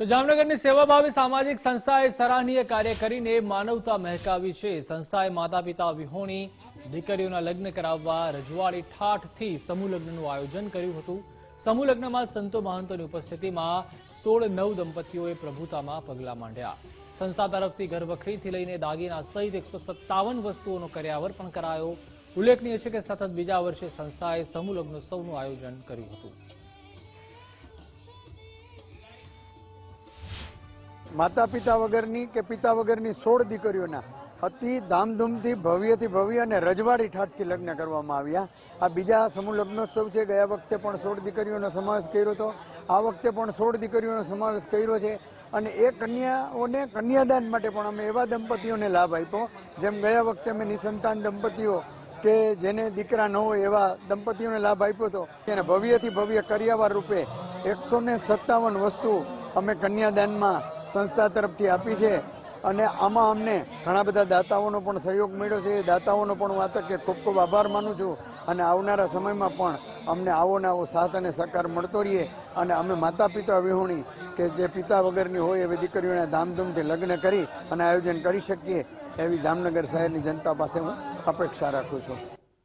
તો જામનગરની સેવાભાવી સામાજિક સંસ્થાએ સરાહનીય કાર્ય કરીને માનવતા મહેકાવી છે। સંસ્થાએ માતા પિતા વિહોણી દીકરીઓના લગ્ન કરાવવા રજવાડી ઠાઠથી સમૂહ લગ્નનું આયોજન કર્યું હતું। સમૂહ લગ્નમાં સંતો મહંતોની ઉપસ્થિતિમાં 16 નવ દંપતીઓએ પ્રભુતામાં પગલાં માંડ્યા। સંસ્થા તરફથી ઘરવખરીથી લઈને દાગીના સહિત 157 વસ્તુઓનો કર્યાવર પણ કરાયો। ઉલ્લેખનીય છે કે સતત બીજા વર્ષે સંસ્થાએ સમૂહ લગ્નોત્સવનું આયોજન કર્યું હતું। माता पिता वगरनी के पिता वगरनी 16 दीकरीओना अति धामधूमथी भव्यथी भव्य अने रजवाड़ी ठाठथी लग्न करवामां आव्या। आ बीजा समूह लग्नोत्सव छे। गया वखते पण 16 दीकरीओनो समावेश कर्यो तो आ वखते पण 16 दीकरीओनो समावेश कर्यो छे। अने ए कन्याओने कन्यादान माटे पण अमे एवा दंपतीओने लाभ आप्यो। जेम गया वखते अमे निसंतान दंपतीओ के जेने दीकरा न होय एवा दंपतीओने लाभ आप्यो तो तेने भव्यथी भव्य कर्यावर रूपे 157 वस्तु अमे कन्यादानमा संस्था तरफथी आपी छे। अने आमां अमने घणा बधा दाताओनो पण सहयोग मळ्यो छे। दाताओनो पण हुं आ तके खूब खूब आभार मानुं छुं। अने आवनारा समयमां पण अमने आवो ने आवो साथ अने सहकार मळतो रहे। अने अमे माता पिता विहोणी के जे पिता वगरनी होय एवी दीकरीओने धामधूमथी लग्न करी अने आयोजन करी शकीए एवी जामनगर शहेरनी जनता पासे हुं अपेक्षा राखुं छुं।